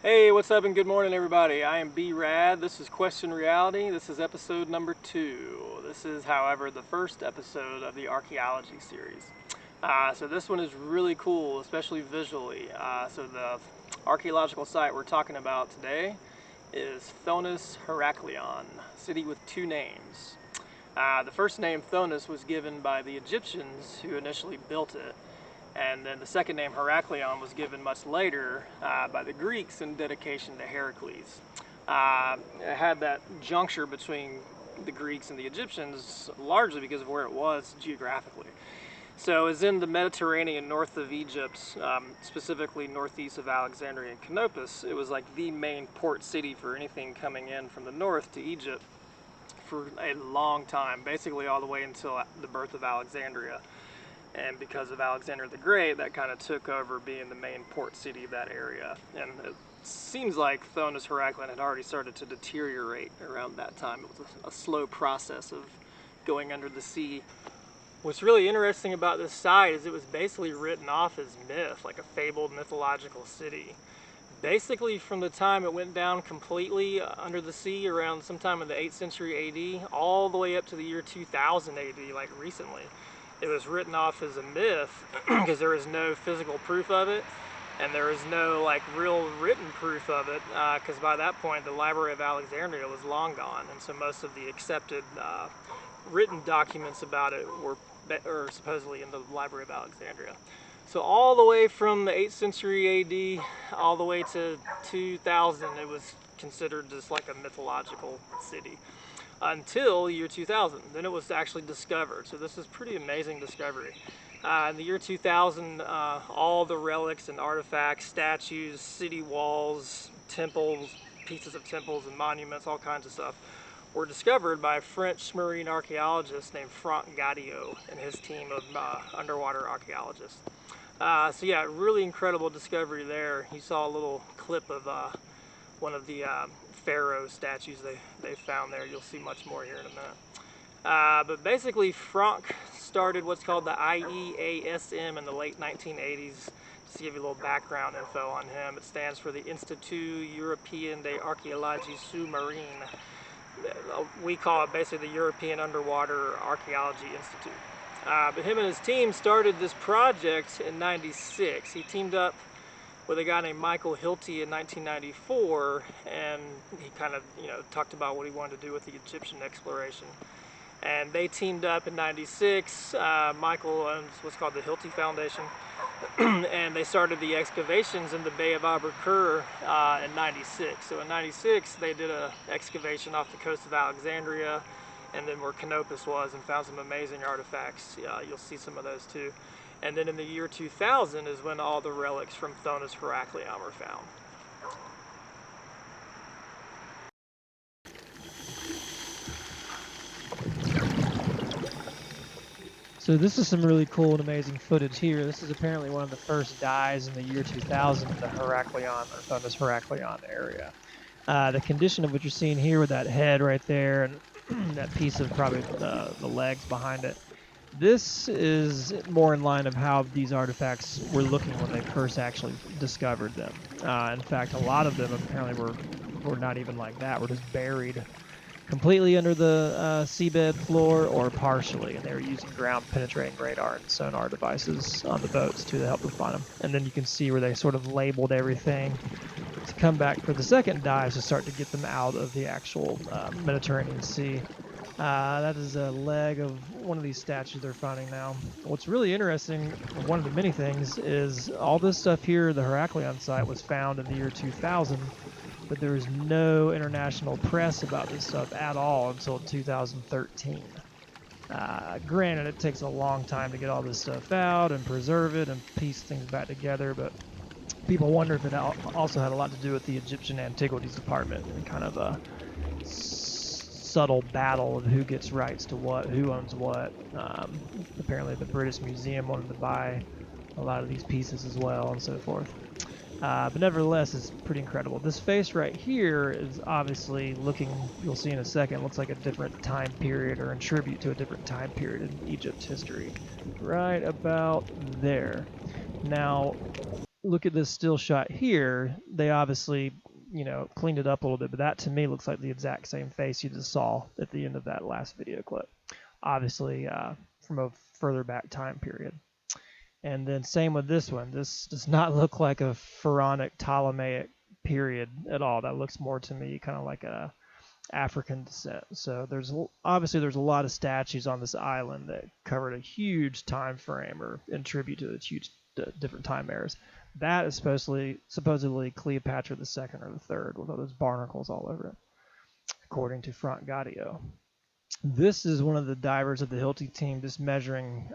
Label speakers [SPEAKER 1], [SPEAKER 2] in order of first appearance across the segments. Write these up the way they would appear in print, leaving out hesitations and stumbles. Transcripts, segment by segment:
[SPEAKER 1] Hey, what's up and good morning everybody. I am B-Rad. This is Question Reality. This is episode number 2. This is, however, the first episode of the archaeology series. So this one is really cool, especially visually. So the archaeological site we're talking about today is Thonis Heracleion, city with two names. The first name, Thonis, was given by the Egyptians who initially built it. And then the second name, Heracleion, was given much later by the Greeks in dedication to Heracles. It had that juncture between the Greeks and the Egyptians largely because of where it was geographically. So it's in the Mediterranean north of Egypt, specifically northeast of Alexandria and Canopis. It was like the main port city for anything coming in from the north to Egypt for a long time, basically all the way until the birth of Alexandria. And because of Alexander the Great, that kind of took over being the main port city of that area. And it seems like Thonis Heracleion had already started to deteriorate around that time. It was a slow process of going under the sea. What's really interesting about this site is it was basically written off as myth, like a fabled mythological city. Basically from the time it went down completely under the sea around sometime in the 8th century AD, all the way up to the year 2000 AD, like recently. It was written off as a myth because there is no physical proof of it, and there is no like real written proof of it because by that point the Library of Alexandria was long gone, and so most of the accepted written documents about it were supposedly in the Library of Alexandria. So all the way from the 8th century AD all the way to 2000, it was considered just like a mythological city. Until year 2000. Then it was actually discovered. So this is pretty amazing discovery. In the year 2000, all the relics and artifacts, statues, city walls, temples, pieces of temples and monuments, all kinds of stuff, were discovered by a French marine archaeologist named Franck Goddio and his team of underwater archaeologists. So yeah, really incredible discovery there. You saw a little clip of one of the pharaoh statues they found there. You'll see much more here in a minute. But basically, Franck started what's called the IEASM in the late 1980s. Just to give you a little background info on him, it stands for the Institut Européen d'Archéologie Sous-Marine. We call it basically the European Underwater Archaeology Institute. But him and his team started this project in '96. He teamed up with a guy named Michael Hilty in 1994, and he kind of, talked about what he wanted to do with the Egyptian exploration. And they teamed up in '96. Michael owns what's called the Hilty Foundation, and they started the excavations in the Bay of Abukir in '96. So in '96, they did an excavation off the coast of Alexandria, and then where Canopis was, and found some amazing artifacts. You'll see some of those too. And then in the year 2000 is when all the relics from Thonis Heracleion were found.
[SPEAKER 2] So this is some really cool and amazing footage here. This is apparently one of the first dives in the year 2000 in the Heracleion or Thonis Heracleion area. The condition of what you're seeing here with that head right there and that piece of probably the legs behind it, this is more in line of how these artifacts were looking when they first actually discovered them. In fact, a lot of them apparently were not even like that. Were just buried completely under the seabed floor or partially, and they were using ground-penetrating radar and sonar devices on the boats to help them find them. And then you can see where they sort of labeled everything to come back for the second dive to start to get them out of the actual Mediterranean Sea. That is a leg of one of these statues they're finding now. What's really interesting, one of the many things, is all this stuff here, the Heracleion site, was found in the year 2000, but there was no international press about this stuff at all until 2013. Granted, it takes a long time to get all this stuff out and preserve it and piece things back together, but people wonder if it also had a lot to do with the Egyptian Antiquities Department and kind of a subtle battle of who gets rights to what, who owns what. Apparently the British Museum wanted to buy a lot of these pieces as well and so forth. But nevertheless, it's pretty incredible. This face right here is obviously looking, you'll see in a second, looks like a different time period or in tribute to a different time period in Egypt's history. Right about there. Now, look at this still shot here, they obviously, you know, cleaned it up a little bit, but that to me looks like the exact same face you just saw at the end of that last video clip. Obviously, from a further back time period. And then same with this one. This does not look like a pharaonic Ptolemaic period at all. That looks more to me kind of like a African descent. So there's obviously there's a lot of statues on this island that covered a huge time frame or in tribute to the huge different time eras. That is supposedly Cleopatra the Second or the Third with all those barnacles all over it, according to Franck Goddio. This is one of the divers of the Hilti team just measuring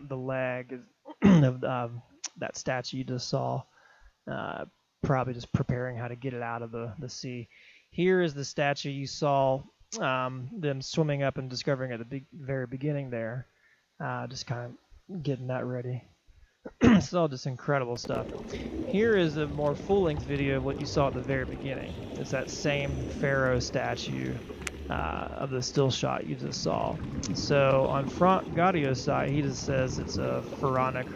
[SPEAKER 2] the leg of that statue you just saw, probably just preparing how to get it out of the sea. Here is the statue you saw them swimming up and discovering at the very beginning there, just kind of getting that ready. It's all just incredible stuff. Here is a more full-length video of what you saw at the very beginning. It's that same pharaoh statue of the still shot you just saw. So on Franck Goddio's side, he just says it's a pharaonic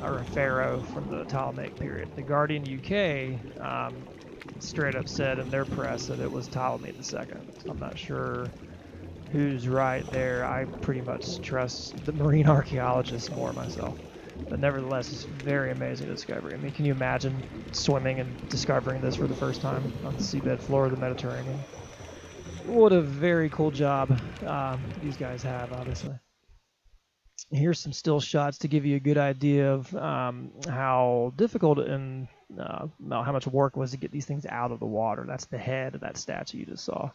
[SPEAKER 2] or a pharaoh from the Ptolemaic period. The Guardian UK straight up said in their press that it was Ptolemy II. So I'm not sure who's right there. I pretty much trust the marine archaeologists more myself. But nevertheless, it's a very amazing discovery. I mean, can you imagine swimming and discovering this for the first time on the seabed floor of the Mediterranean? What a very cool job these guys have, obviously. Here's some still shots to give you a good idea of how difficult and how much work was to get these things out of the water. That's the head of that statue you just saw.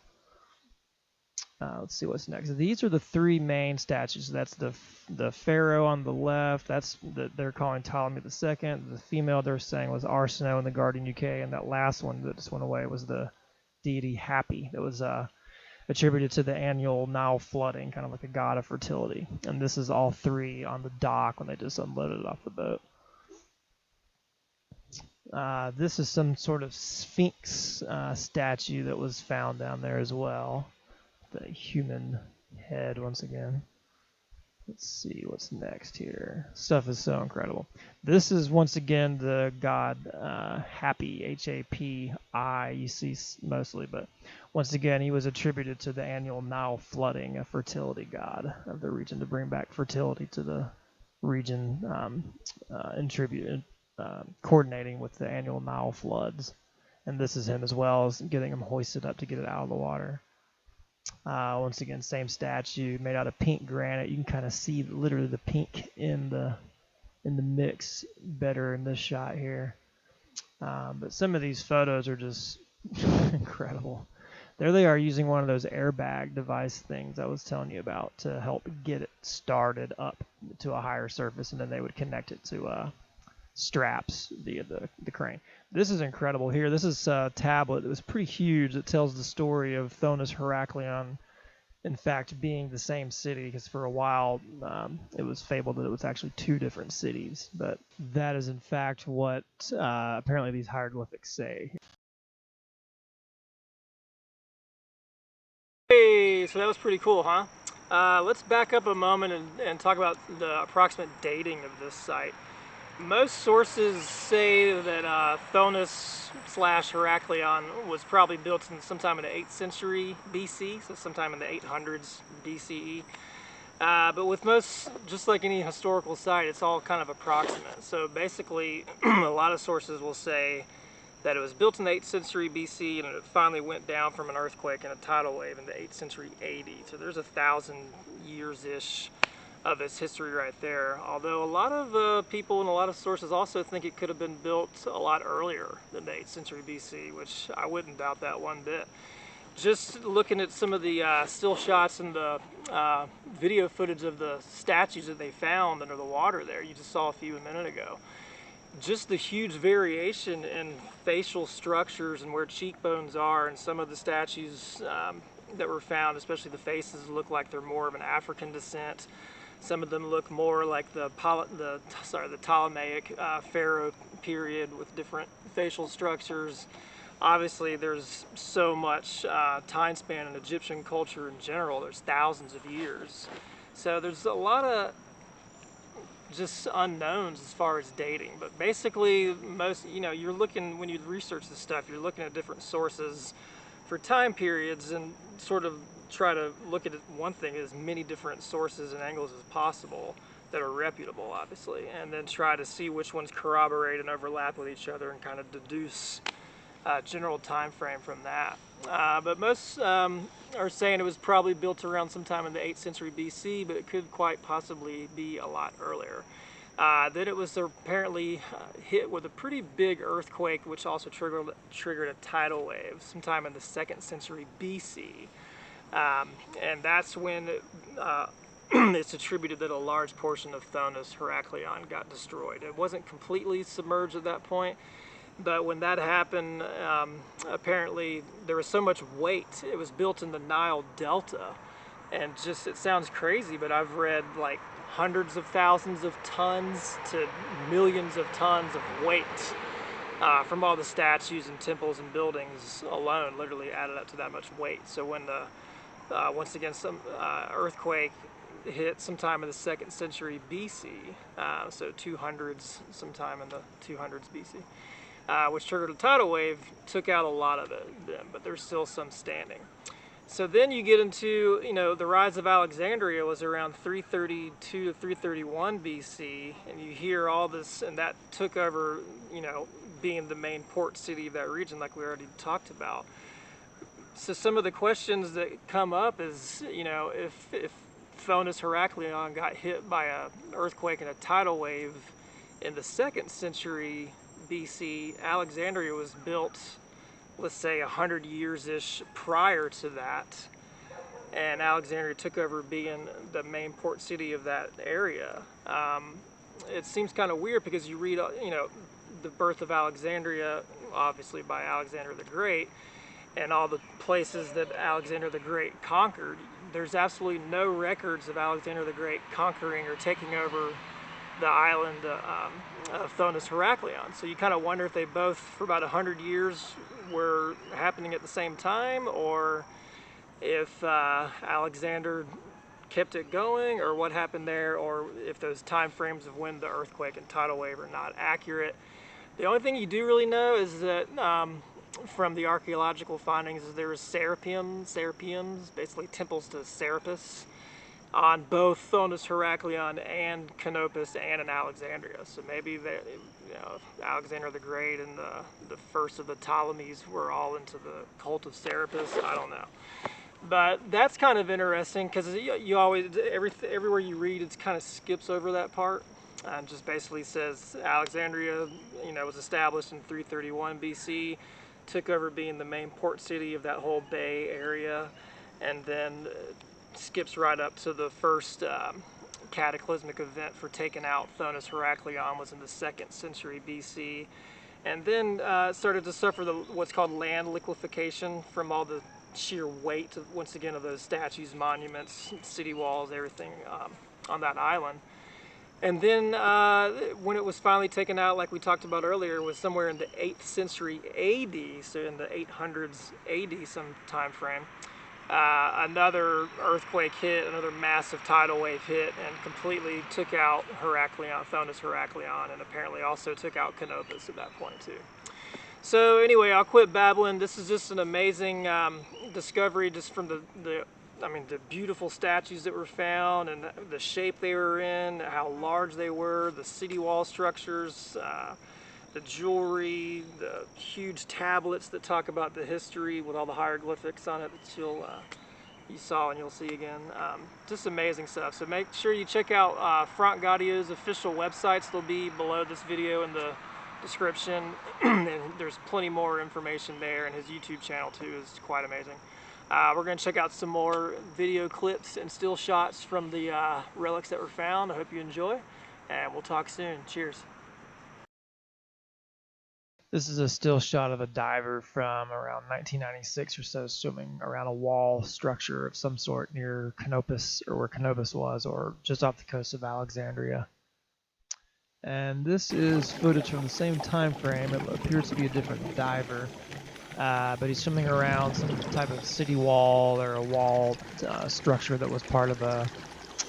[SPEAKER 2] Let's see what's next. These are the three main statues. That's the pharaoh on the left. That's they're calling Ptolemy II. The female they're saying was Arsinoe in the Guardian UK, and that last one that just went away was the deity Happy. That was attributed to the annual Nile flooding, kind of like a god of fertility. And this is all three on the dock when they just unloaded it off the boat. This is some sort of Sphinx statue that was found down there as well. The human head once again. Let's see what's next here. Stuff is so incredible. This is once again the god Happy, H-A-P-I, you see mostly, but once again he was attributed to the annual Nile flooding, a fertility god of the region to bring back fertility to the region, coordinating with the annual Nile floods. And this is him as well, as getting him hoisted up to get it out of the water. Once again, same statue made out of pink granite. You can kind of see literally the pink in the mix better in this shot here. But some of these photos are just incredible. There they are using one of those airbag device things I was telling you about to help get it started up to a higher surface, and then they would connect it to straps via the crane. This is incredible here. This is a tablet that was pretty huge that tells the story of Thonis Heracleion, in fact, being the same city, because for a while it was fabled that it was actually two different cities. But that is, in fact, what apparently these hieroglyphics say.
[SPEAKER 1] Hey, so that was pretty cool, huh? Let's back up a moment and talk about the approximate dating of this site. Most sources say that Thonis / Heracleion was probably built in sometime in the 8th century BC, so sometime in the 800s BCE. But with most, just like any historical site, it's all kind of approximate. So basically, a lot of sources will say that it was built in the 8th century BC and it finally went down from an earthquake and a tidal wave in the 8th century AD. So there's 1,000 years-ish of its history right there. Although a lot of people and a lot of sources also think it could have been built a lot earlier than the 8th century BC, which I wouldn't doubt that one bit. Just looking at some of the still shots and the video footage of the statues that they found under the water there, you just saw a few a minute ago. Just the huge variation in facial structures and where cheekbones are, and some of the statues that were found, especially the faces, look like they're more of an African descent. Some of them look more like the Ptolemaic pharaoh period with different facial structures. Obviously, there's so much time span in Egyptian culture in general. There's thousands of years. So there's a lot of just unknowns as far as dating. But basically, most, you're looking, when you research this stuff, you're looking at different sources for time periods and sort of try to look at one thing, as many different sources and angles as possible that are reputable, obviously, and then try to see which ones corroborate and overlap with each other and kind of deduce a general time frame from that. But most are saying it was probably built around sometime in the 8th century BC, but it could quite possibly be a lot earlier. Then it was apparently hit with a pretty big earthquake, which also triggered a tidal wave sometime in the 2nd century BC. And that's when it's attributed that a large portion of Thonis Heracleion got destroyed. It wasn't completely submerged at that point, but when that happened, apparently there was so much weight. It was built in the Nile Delta, and just, it sounds crazy, but I've read like hundreds of thousands of tons to millions of tons of weight from all the statues and temples and buildings alone, literally added up to that much weight. So when the once again, some earthquake hit sometime in the 2nd century BC, so 200s, sometime in the 200s BC, which triggered a tidal wave, took out a lot of it then, but there's still some standing. So then you get into, the rise of Alexandria was around 332 to 331 BC, and you hear all this, and that took over, being the main port city of that region, like we already talked about. So some of the questions that come up is, if Thonis Heracleion got hit by an earthquake and a tidal wave in the 2nd century BC, Alexandria was built, let's say, 100 years-ish prior to that, and Alexandria took over being the main port city of that area. It seems kind of weird because you read, the birth of Alexandria, obviously by Alexander the Great, and all the places that Alexander the Great conquered. There's absolutely no records of Alexander the Great conquering or taking over the island of Thonis Heracleion. So you kind of wonder if they both, for about 100 years, were happening at the same time, or if Alexander kept it going, or what happened there, or if those time frames of when the earthquake and tidal wave are not accurate. The only thing you do really know is that from the archaeological findings is there was serapeums, basically temples to Serapis, on both Thonis Heracleion and Canopis and in Alexandria. So maybe Alexander the Great and the first of the Ptolemies were all into the cult of Serapis. I don't know. But that's kind of interesting because you always, everywhere you read, it kind of skips over that part and just basically says Alexandria, was established in 331 BC, took over being the main port city of that whole bay area, and then skips right up to the first cataclysmic event for taking out Thonis Heracleion was in the 2nd century BC, and then started to suffer what's called land liquefaction from all the sheer weight, once again, of those statues, monuments, city walls, everything on that island. And then when it was finally taken out, like we talked about earlier, was somewhere in the 8th century AD, so in the 800s AD some time frame. Another earthquake hit, another massive tidal wave hit, and completely took out Thonis Heracleion, and apparently also took out Canopis at that point too. So anyway, I'll quit babbling. This is just an amazing discovery, just from the beautiful statues that were found and the shape they were in, how large they were, the city wall structures, the jewelry, the huge tablets that talk about the history with all the hieroglyphics on it that you saw and you'll see again. Just amazing stuff. So make sure you check out Franck Goddio's official websites. They'll be below this video in the description, and there's plenty more information there, and his YouTube channel too is quite amazing. We're going to check out some more video clips and still shots from the relics that were found. I hope you enjoy, and we'll talk soon. Cheers.
[SPEAKER 2] This is a still shot of a diver from around 1996 or so, swimming around a wall structure of some sort near Canopis, or where Canopis was, or just off the coast of Alexandria. And this is footage from the same time frame. It appears to be a different diver, but he's swimming around some type of city wall or a wall structure that was part of a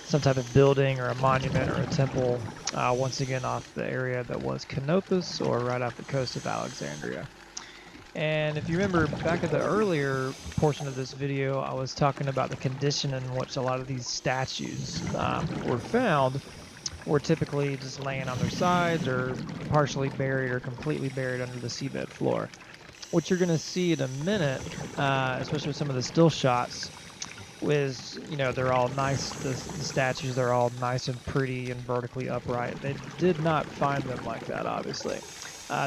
[SPEAKER 2] some type of building or a monument or a temple, once again off the area that was Canopis or right off the coast of Alexandria. And if you remember back at the earlier portion of this video, I was talking about the condition in which a lot of these statues were found, were typically just laying on their sides or partially buried or completely buried under the seabed floor. What you're going to see in a minute, especially with some of the still shots, is, they're all nice, the statues, they're all nice and pretty and vertically upright. They did not find them like that, obviously.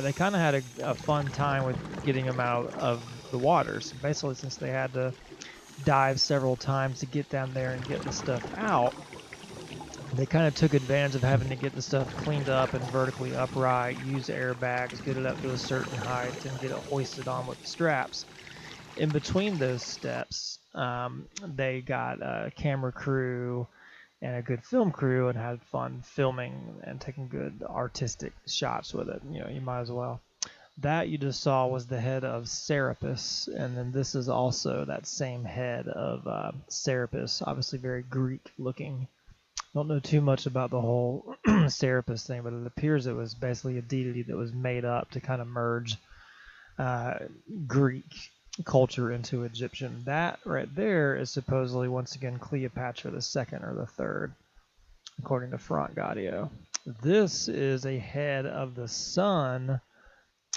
[SPEAKER 2] They kind of had a fun time with getting them out of the water. So basically, since they had to dive several times to get down there and get the stuff out, they kind of took advantage of having to get the stuff cleaned up and vertically upright, use airbags, get it up to a certain height, and get it hoisted on with straps. In between those steps, they got a camera crew and a good film crew and had fun filming and taking good artistic shots with it. You might as well. That you just saw was the head of Serapis, and then this is also that same head of Serapis, obviously very Greek looking. Don't know too much about the whole Serapis thing, but it appears it was basically a deity that was made up to kind of merge Greek culture into Egyptian. That right there is supposedly, once again, Cleopatra the second or the third, according to Franck Goddio. This is a head of the son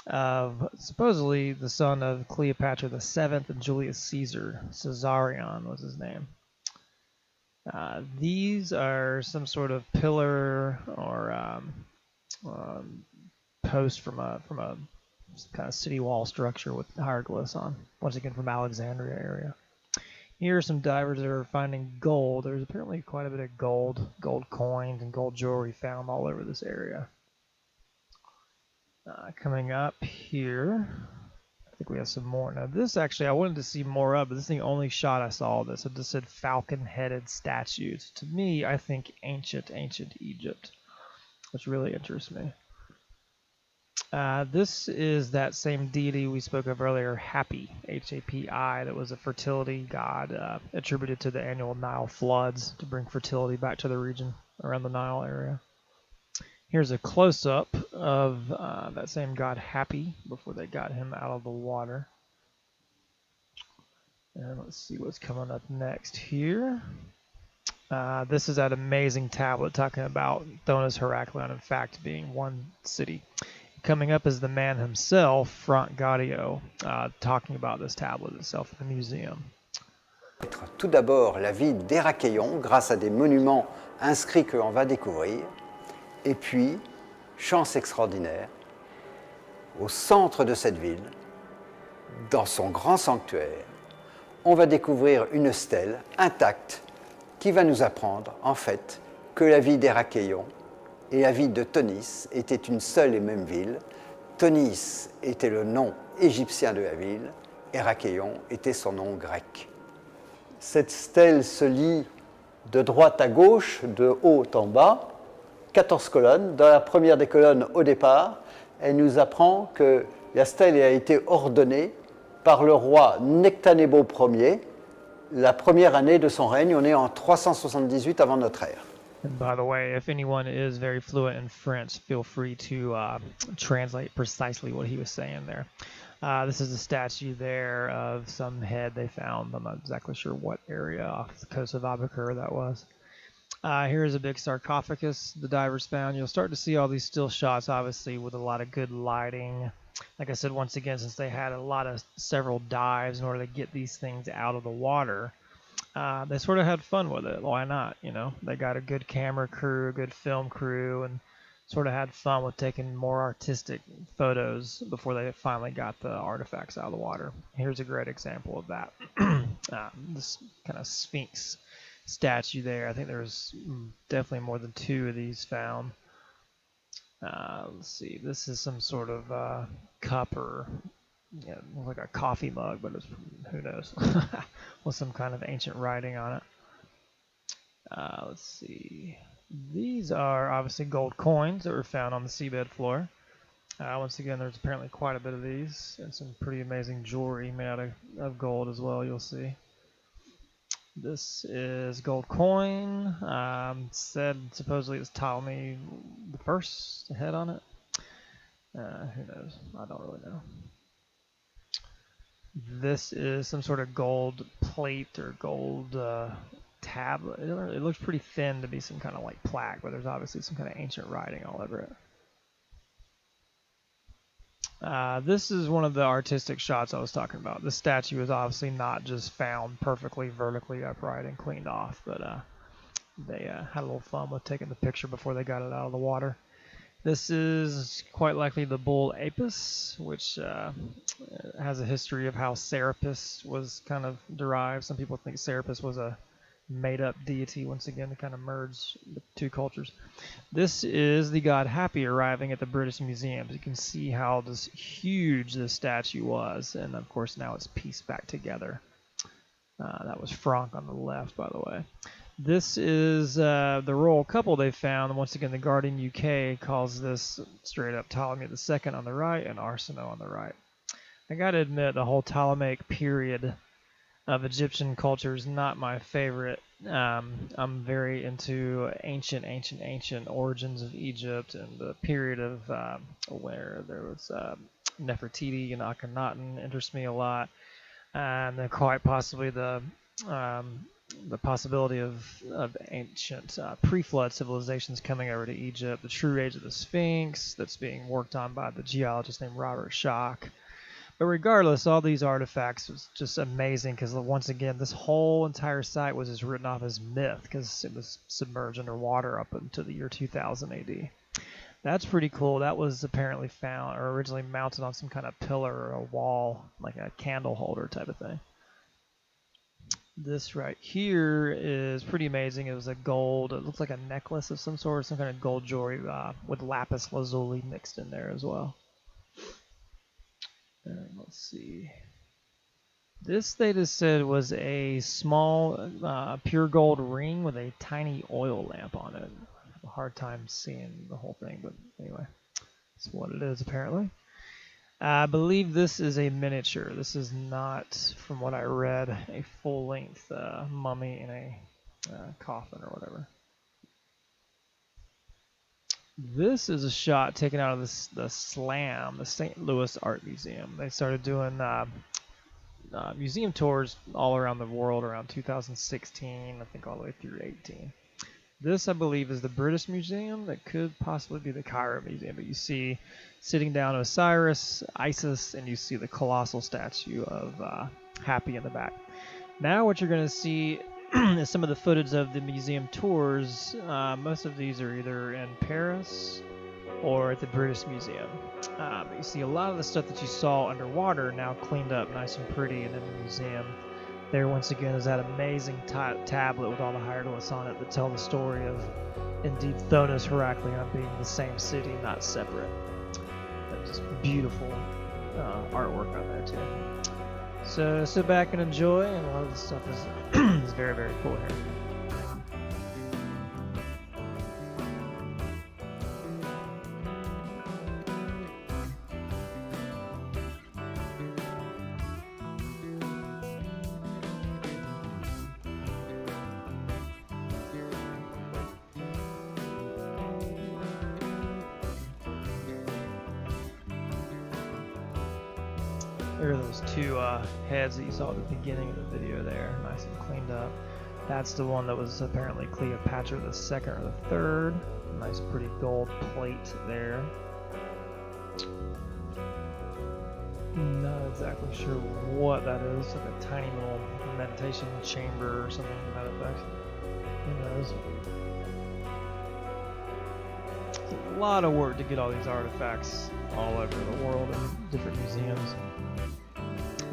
[SPEAKER 2] of, supposedly, the son of Cleopatra the seventh and Julius Caesar. Caesarion was his name. These are some sort of pillar or post from a kind of city wall structure with hieroglyphs on, once again from Alexandria area. Here are some divers that are finding gold. There's apparently quite a bit of gold coins and gold jewelry found all over this area. Coming up here, I think we have some more. Now this actually I wanted to see more of, but this is the only shot I saw of this. It just said falcon-headed statues. To me, I think ancient Egypt, which really interests me. This is that same deity we spoke of earlier, Hapi, H-A-P-I, that was a fertility god attributed to the annual Nile floods to bring fertility back to the region around the Nile area. Here's a close-up of that same god Hapi before they got him out of the water. And let's see what's coming up next here. This is that amazing tablet talking about Thonis Heracleion, in fact, being one city. Coming up is the man himself, Franck Goddio, talking about this tablet itself in the museum.
[SPEAKER 3] Tout d'abord, la vie d'Héracleion, grâce à des monuments inscrits que l'on va découvrir. Et puis, chance extraordinaire, au centre de cette ville, dans son grand sanctuaire, on va découvrir une stèle intacte qui va nous apprendre, en fait, que la vie d'Héracleion et la ville de Thonis étaient une seule et même ville. Thonis était le nom égyptien de la ville, Heracleion était son nom grec. Cette stèle se lit de droite à gauche, de haut en bas, 14 colonnes. Dans la première des colonnes, au départ, elle nous apprend que la stèle a été ordonnée par le roi Nectanébo Ier, la première année de son règne. On est en 378 avant notre ère.
[SPEAKER 2] And by the way, if anyone is very fluent in French, feel free to translate precisely what he was saying there. This is a statue there of some head they found. I'm not exactly sure what area off the coast of Abukir that was. Here's a big sarcophagus the divers found. You'll start to see all these still shots, obviously, with a lot of good lighting. Like I said, once again, since they had several dives in order to get these things out of the water, they sort of had fun with it. Why not? They got a good camera crew, a good film crew, and sort of had fun with taking more artistic photos before they finally got the artifacts out of the water. Here's a great example of that. This kind of Sphinx statue there. I think there's definitely more than two of these found. Let's see. This is some sort of cup or like a coffee mug, but it's, who knows, with some kind of ancient writing on it. Let's see. These are obviously gold coins that were found on the seabed floor. Once again, there's apparently quite a bit of these and some pretty amazing jewelry made out of gold as well, you'll see. This is gold coin. Said supposedly it's Ptolemy the First head on it. Who knows? I don't really know. This is some sort of gold plate or gold tablet. It looks pretty thin to be some kind of like plaque, but there's obviously some kind of ancient writing all over it. This is one of the artistic shots I was talking about. This statue is obviously not just found perfectly vertically upright and cleaned off, but they had a little fun with taking the picture before they got it out of the water. This is quite likely the bull Apis, which has a history of how Serapis was kind of derived. Some people think Serapis was a made-up deity, once again, to kind of merge the two cultures. This is the god Happy arriving at the British Museum. You can see how huge this statue was, and of course now it's pieced back together. That was Franck on the left, by the way. This is the royal couple they found. Once again, the Guardian UK calls this straight up Ptolemy II on the right and Arsinoe on the right. I gotta admit, the whole Ptolemaic period of Egyptian culture is not my favorite. I'm very into ancient origins of Egypt and the period of where there was Nefertiti and Akhenaten interests me a lot, and then quite possibly the possibility of ancient pre-flood civilizations coming over to Egypt, the true age of the Sphinx that's being worked on by the geologist named Robert Schoch. But regardless, all these artifacts was just amazing because once again, this whole entire site was just written off as myth because it was submerged underwater up until the year 2000 AD. That's pretty cool. That was apparently found or originally mounted on some kind of pillar or a wall, like a candle holder type of thing. This right here is pretty amazing. It was a gold, it looks like a necklace of some sort, some kind of gold jewelry with lapis lazuli mixed in there as well. And let's see. This they just said was a small pure gold ring with a tiny oil lamp on it. I have a hard time seeing the whole thing, but anyway, that's what it is apparently. I believe this is a miniature. This is not, from what I read, a full-length mummy in a coffin or whatever. This is a shot taken out of the SLAM, the St. Louis Art Museum. They started doing museum tours all around the world around 2016, I think all the way through 18. This, I believe, is the British Museum. That could possibly be the Cairo Museum. But you see sitting down Osiris, Isis, and you see the colossal statue of Happy in the back. Now what you're going to see is some of the footage of the museum tours. Most of these are either in Paris or at the British Museum. But you see a lot of the stuff that you saw underwater now cleaned up nice and pretty and in the museum. There once again is that amazing tablet with all the hieroglyphs on it that tell the story of indeed Thonis Heracleion being the same city, not separate. Just beautiful artwork on there too. So sit back and enjoy, and a lot of this stuff is very, very cool here. There are those two heads that you saw at the beginning of the video there, nice and cleaned up. That's the one that was apparently Cleopatra the second or the third. Nice pretty gold plate there. Not exactly sure what that is, like a tiny little meditation chamber or something to that effect. Who knows? It's a lot of work to get all these artifacts all over the world in different museums.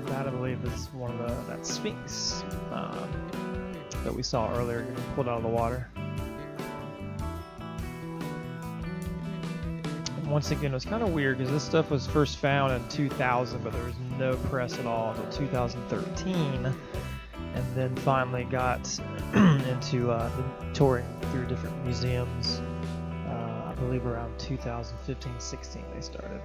[SPEAKER 2] That I believe is one of that Sphinx that we saw earlier getting pulled out of the water. And once again, it was kind of weird because this stuff was first found in 2000, but there was no press at all until 2013, and then finally got into touring through different museums. I believe around 2015-16 they started.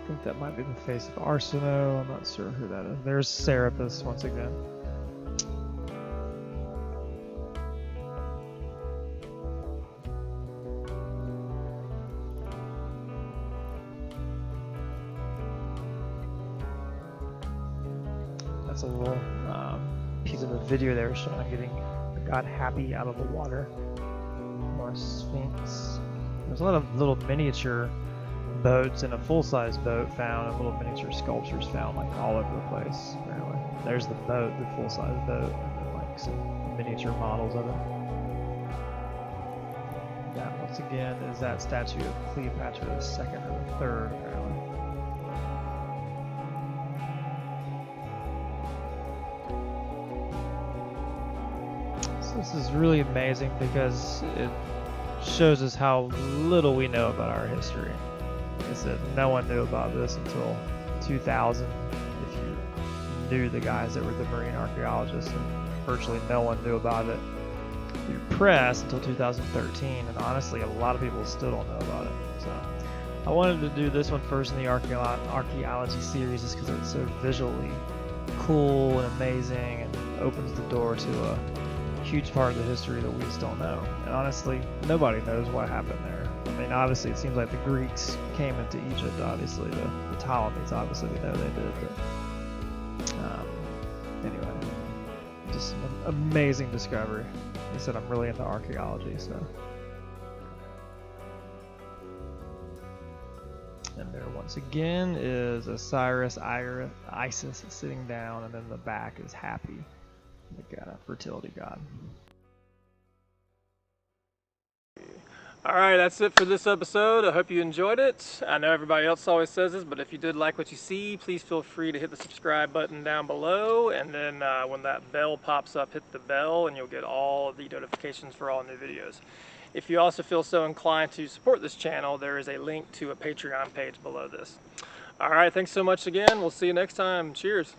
[SPEAKER 2] think that might be the face of Arsinoe. I'm not sure who that is. There's Serapis once again. That's a little piece of a video they were showing getting the god Happy out of the water. More Sphinx. There's a lot of little miniature boats and a full-size boat found, and little miniature sculptures found like all over the place. Apparently, there's the boat, the full-size boat, and then like some miniature models of it. That once again is that statue of Cleopatra the second or the third, apparently. So this is really amazing because it shows us how little we know about our history. Like I said, no one knew about this until 2000, if you knew the guys that were the marine archaeologists, and virtually no one knew about it through press until 2013, and honestly a lot of people still don't know about it. So I wanted to do this one first in the archaeology series just because it's so visually cool and amazing and opens the door to a huge part of the history that we just don't know. And honestly, nobody knows what happened there. I mean, obviously, it seems like the Greeks came into Egypt, obviously. The Ptolemies, obviously, we know they did. But anyway, just an amazing discovery. Like I said, I'm really into archaeology, so. And there, once again, is Osiris, Isis sitting down, and then the back is Happy, the god, fertility god.
[SPEAKER 1] Alright, that's it for this episode. I hope you enjoyed it. I know everybody else always says this, but if you did like what you see, please feel free to hit the subscribe button down below, and then when that bell pops up, hit the bell and you'll get all of the notifications for all new videos. If you also feel so inclined to support this channel, there is a link to a Patreon page below this. Alright, thanks so much again. We'll see you next time. Cheers.